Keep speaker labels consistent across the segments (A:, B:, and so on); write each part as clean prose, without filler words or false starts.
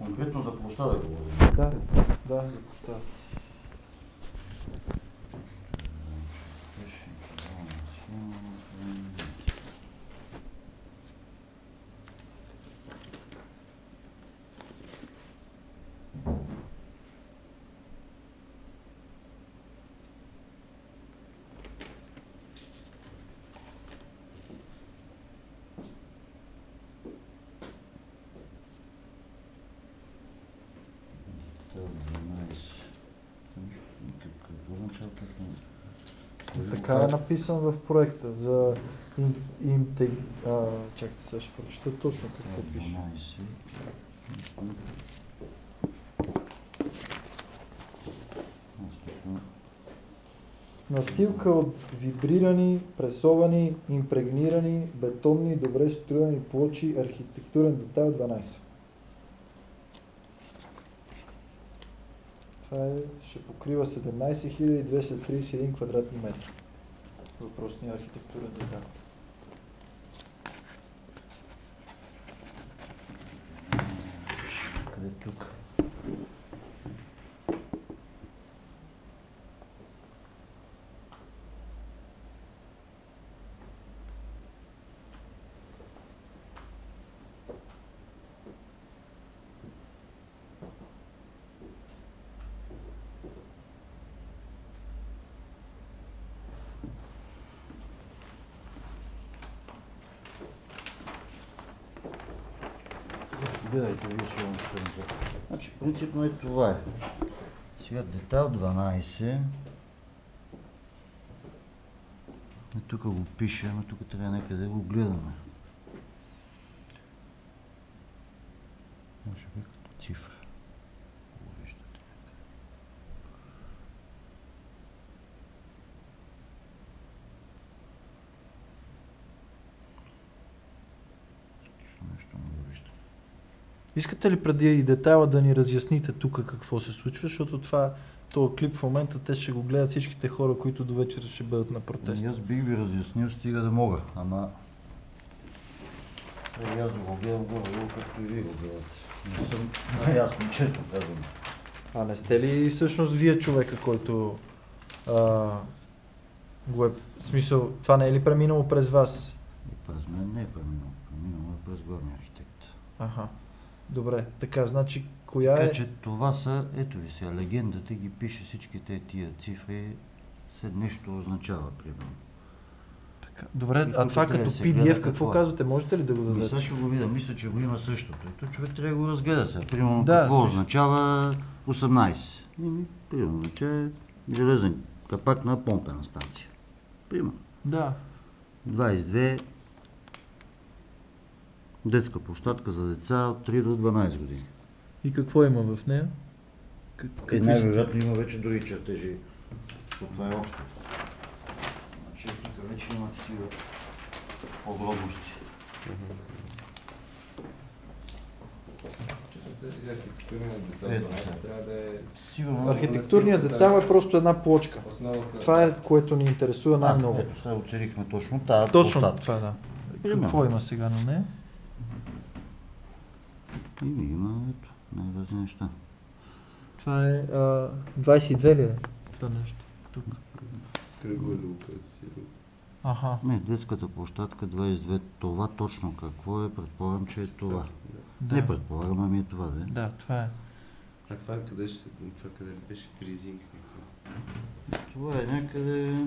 A: Конкретно за площада говорим.
B: Да, за площада. Така е написан в проекта за чакайте сега ще прочета точно какво пише. Настилка от вибрирани, пресовани, импрегнирани, бетонни, добре строени плочи, архитектурен детайл 12. Това ще покрива 17 231 квадратни метра. Въпросния архитектурен детайл.
A: Къде тук? Гледайте, вие ще имам страната. Значи, принципно е това е. Сега детайл 12. Тук го пише, но тук трябва някъде да го гледаме. Може би като цифра. Го виждате някъде. Нещо не го виждам.
B: Искате ли преди и детайла да ни разясните тук какво се случва, защото този клип в момента те ще го гледат всичките хора, които до вечера ще бъдат на протеста.
A: Аз бих ви разяснил, стига да мога, ама аз да го гледам горе, както и вие го гледате. Не съм наясно, честно казвам.
B: А не сте ли всъщност вие човека, който го е, в смисъл, това не е ли преминало през вас?
A: И през мен не е преминало, преминало е през главния архитект.
B: Аха. Добре, така, значи, коя е...
A: Така че това са, ето ви сега, легендата ги пише всичките тия цифри, след нещо означава, примерно.
B: Така, добре, а това като PDF какво казвате, можете ли да го дадете?
A: Сега ще го видя, мисля, че го има същото. Ето човек трябва да го разгледа сега. Примерно
B: да,
A: какво означава 18. Примерно означава железен капак на помпена станция. Примерно.
B: Да.
A: 22. Детска площадка за деца от 3 до 12 години.
B: И какво има в нея?
A: Най-вероятно има вече други чертежи. Това е общо. Значи тук вече има такива подробности.
B: Архитектурният детайл е просто една плочка. Това е, което ни интересува най-много.
A: Ето сега оцелихме точно тази
B: точно
A: площадка.
B: Това, да. Какво има сега на нея?
A: Има, ето, най-разни неща.
B: Това е 22 ли е това нещо? Тук.
C: Кръголюка.
B: Аха.
A: Не, детската площадка 22. Това точно какво е? Предполагам, че е това.
B: Да.
A: Не предполагам, ами е това, да?
B: Да, това е.
C: А това къде ще се... Това къде беше Кризинг?
A: Това е някъде...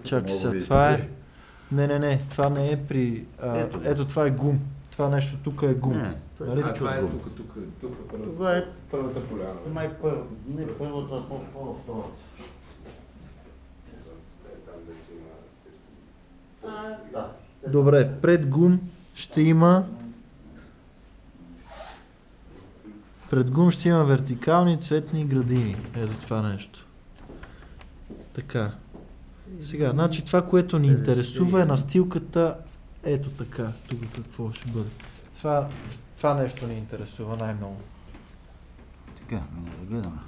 B: Чакай сега, това е... Не, това не е при... ето това е гум. Това нещо тук е гум.
A: Не,
B: нали?
C: това е тук
A: това е
C: първата поляна.
A: май не първата, а по-скоро втората. Да.
B: Добре, пред гум ще има... Пред гум ще има вертикални цветни градини. Ето това нещо. Така. Сега, значи това, което ни интересува е настилката ето така. Тук какво ще бъде. Това нещо ни интересува най-много.
A: Така, да гледаме.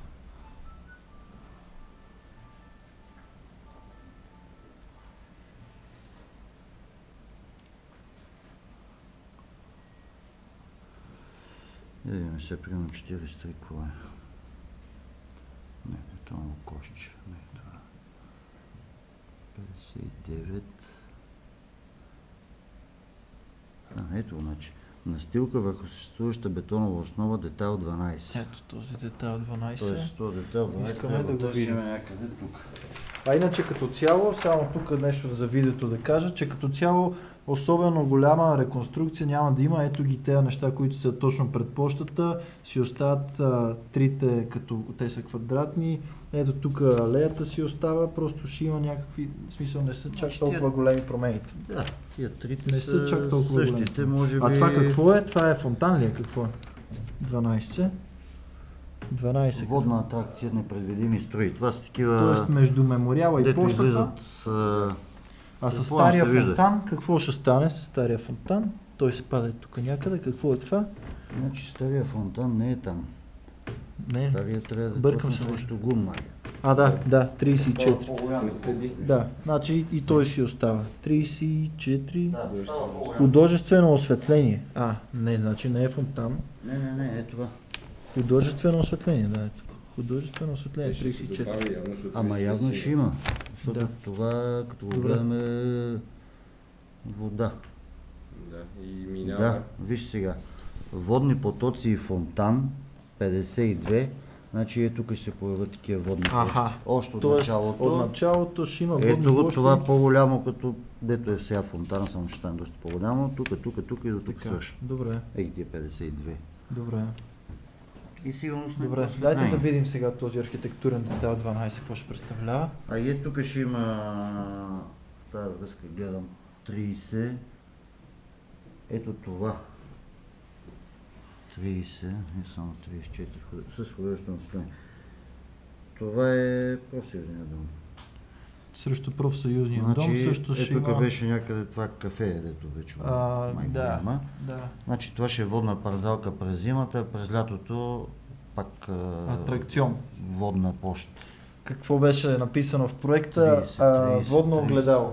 A: Видим се, примерно 43, какво е? Не, това е кошче. Не, това е 59. Ето, значи. Настилка върху съществуваща бетонова основа, детайл 12.
B: Ето този детайл 12.
A: Тоест, този детайл 12
B: Искаме
A: трябва
B: да го
A: търсим
B: видим.
A: някъде тук.
B: А иначе като цяло, само тук нещо за видеото да кажа, че като цяло особено голяма реконструкция няма да има. Ето ги тези неща, които са точно пред площата, си остават трите, като те са квадратни. Ето тук алеята си остава, просто ще има някакви, в смисъл не са чак толкова големи промените.
A: Да, тия трите
B: Не са чак толкова
A: същите,
B: големи.
A: може би...
B: А това какво е? Това е фонтан ли е? Какво е? 12. 12.
A: Водна атракция, непредвидими строи. Това са такива...
B: Тоест между мемориала и
A: дето
B: площата.
A: излизат...
B: А с
A: какво
B: стария
A: ще вижда?
B: фонтан, какво ще стане с стария фонтан? Той се пада тук някъде. Какво е това?
A: Значи стария фонтан не е там.
B: Не.
A: Стария трябва да е
B: Бъркам
A: точно
B: се.
A: срещу гумна.
B: Да, 34.
A: По-голям
C: седи.
B: Да, значи и той си остава. 34.
A: Да, става по-голям.
B: Художествено осветление. Не, значи не е фонтан.
A: Не, е това.
B: Художествено осветление, да, ето. Художествено осветление,
C: Ще се
B: 34.
C: добави явно, защото
A: Ама
C: вижте
A: явно
C: си-
A: ще има. Защото
B: Да.
A: това, като го
B: Добре.
A: гледаме, вода.
C: Да, и минава.
A: Да, виж сега. Водни потоци и фонтан, 52. Значи тук ще се появят такива водни площи. Още от
B: Тоест,
A: началото.
B: от началото ще има водни
A: Ето го
B: площи.
A: това по-голямо, като дето е сега фонтана, само ще стане доста по-голямо. Тук и до тук
B: Така,
A: също.
B: добре,
A: Ей, тия 52.
B: добре.
A: И сигурно сме
B: Добре,
A: после
B: дайте да
A: знаем.
B: видим сега този архитектурен детайл 12, какво ще представлява.
A: А и тук ще има, в тази връзка гледам 30. Ето това. 30, не само 34, с художествено състояние. Това е профсъюзния дом.
B: Срещу профсъюзния дом също ще
A: тук
B: има...
A: беше някъде това кафе, дето вече май го
B: да,
A: няма.
B: да.
A: Значи това ще е водна парзалка през зимата, през лятото пак
B: Атракцион.
A: водна площ.
B: Какво беше написано в проекта?
A: 30,
B: Водно огледало.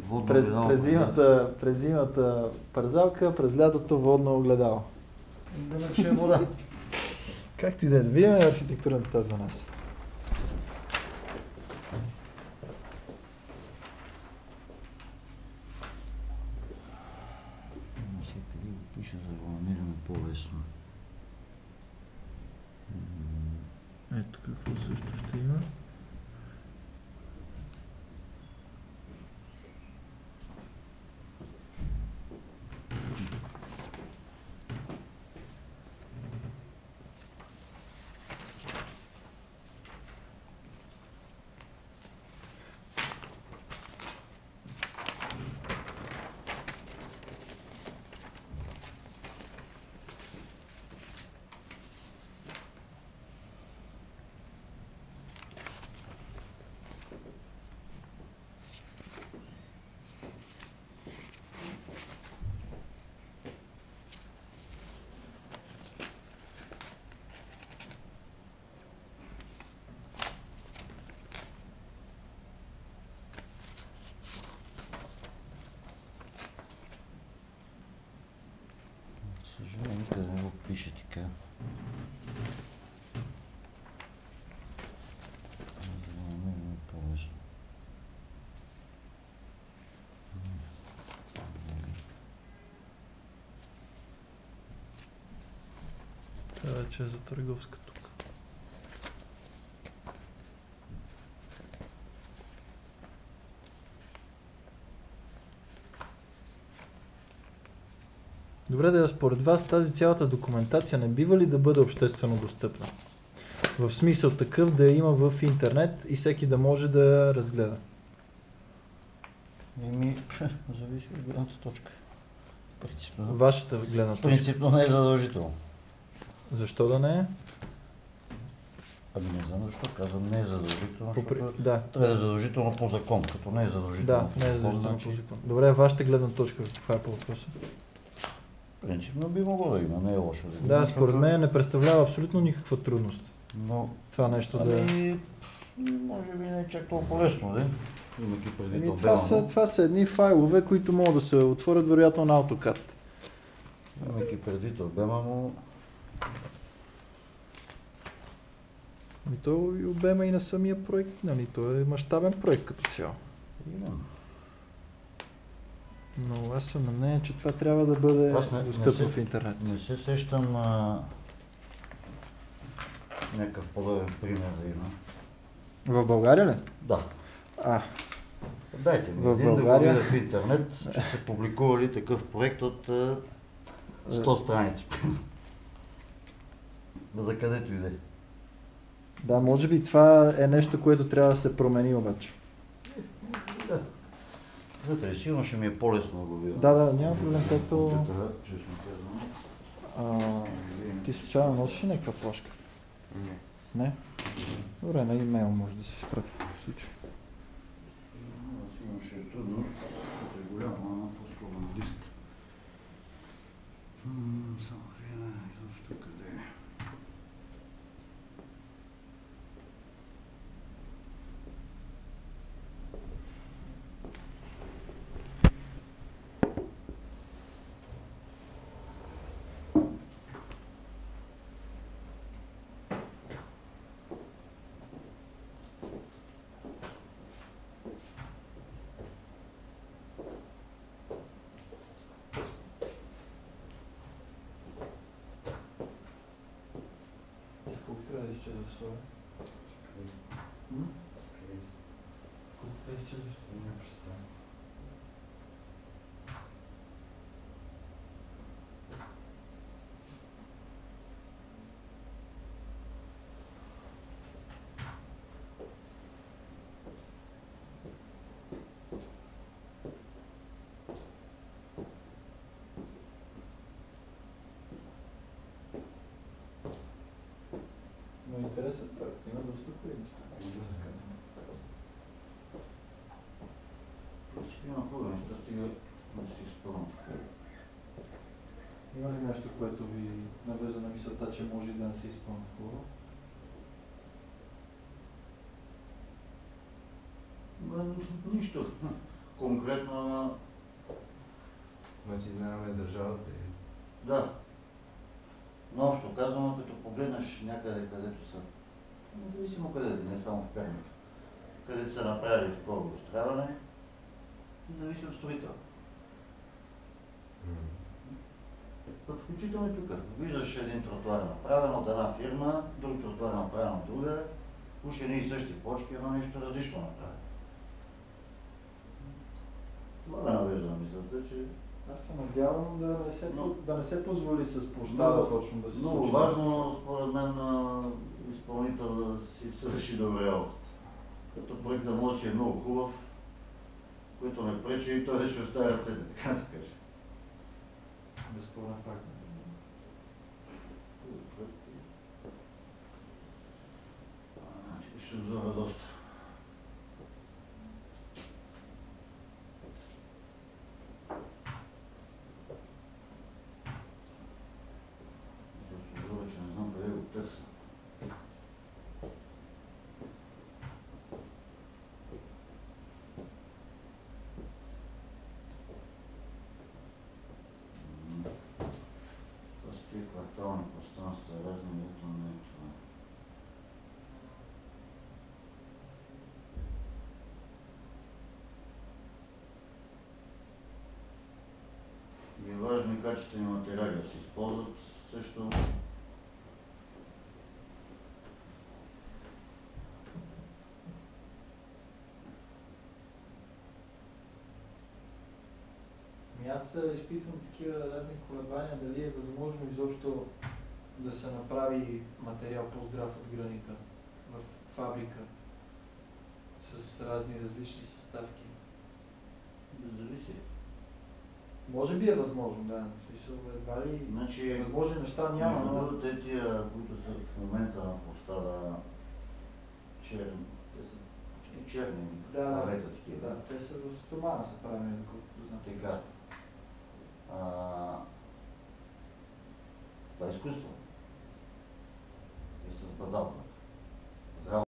A: Водно
B: През,
A: огледало,
B: през,
A: да.
B: зимата, през зимата парзалка, през лятото водно огледало.
A: Да наче вода.
B: Както и да е, да видим архитектурната 12.
A: Всекъде го пише, за да го намираме по-лесно.
B: Ето какво също ще има.
A: Съжаление, къде не го пише така. За да намерим по-лесно.
B: Това вече е за търговска тук. Добре, да според вас тази цялата документация не бива ли да бъде обществено достъпна? В смисъл такъв да я има в интернет и всеки да може да я разгледа.
A: Зависи от гледната точка. Принципно.
B: Вашата гледна точка.
A: Принципно не е задължително.
B: Защо да не е?
A: Ами не знам защо казвам не е задължително,
B: По при-
A: защото
B: Да,
A: трябва да е задължително по закон, като не е задължително
B: да,
A: по
B: не е
A: закон,
B: задължително
A: значи
B: по закон. Добре, вашата гледна точка каква е по въпроса?
A: принципно би могло да има, не е лошо да има.
B: Да, според
A: защото-
B: мен не представлява абсолютно никаква трудност.
A: Но,
B: Това нещо да е.
A: ами, може би не е чак толкова лесно, да? Имайки предвид
B: Това са едни файлове, които могат да се отворят вероятно на AutoCAD.
A: Имайки предвид обема му,
B: И то и обема и на самия проект, нали? То е мащабен проект като цяло.
A: Именно.
B: Но аз съм на мнение, че това трябва да бъде
A: Аз не
B: достъпно
A: се-
B: в интернет.
A: Не се сещам някакъв подобен пример да има.
B: В България ли?
A: Да.
B: А,
A: Дайте ми
B: В
A: един да го
B: България?
A: видя в интернет, че са публикували такъв проект от 100 страници. За където иде.
B: да, може би това е нещо, което трябва да се промени обаче.
A: Да. Вътре сигурно ще ми е по-лесно да го видя.
B: Да, няма проблем, както...
A: Компютъра, честно казано.
B: Ти случайно носиш ли някаква флашка?
C: Не.
B: Не? Добре, на имейл може да се спрати.
A: Сигурно ще е трудно, като е голямо, ама по-скоро на диск. Само видя, изобщо къде е.
B: Колко трябва да изчезваш това? Колко трябва да изчезваш?
C: Не представя.
B: Но интересен проект, има доста хубави неща.
A: Има хубави неща, стига да си спомням.
B: Има ли нещо, което ви навлезе на мисълта, че може и да не се изпълни хубаво?
A: Нищо конкретно, ама
C: Значи знаем държавата и...
A: да. Но общо казано, като погледнеш някъде, където са, независимо къде, не само в Перник, където са направили такова дострояване, зависи от строител. Пък включително и тук. Виждаш един тротуар направен от една фирма, друг тротуар направен от друга, уж едни и същи почки, едно нещо различно направено. Това ме навежда на мисълта, че
B: Аз се надявам да не се позволи с площада
A: Много-
B: точно да се
A: много
B: случи.
A: важно, според мен, изпълнител да си свърши добре работата. Като проект да може е много хубав, който не пречи и той ще оставя ръцете, така да се каже.
B: Безспорен факт.
A: Ще взора доста. Ще взора, че не знам къде го търся. Това са тия квартални пространства, разни, ето не е това. И е важно и качествени материали да се използват също.
B: Аз изпитвам такива разни колебания, дали е възможно изобщо да се направи материал по-здрав от гранита в фабрика с разни различни съставки.
A: Зависи.
B: Може би е възможно, да. В смисъл, едва ли
A: Значи,
B: възможни неща няма,
A: между
B: но...
A: другото, тия, които са в момента на площада черни, те са почти черни,
B: Да,
A: павета такива.
B: да, те са в стомана са правени, доколкото знам.
A: Така. Това е изкуство. И с базалт.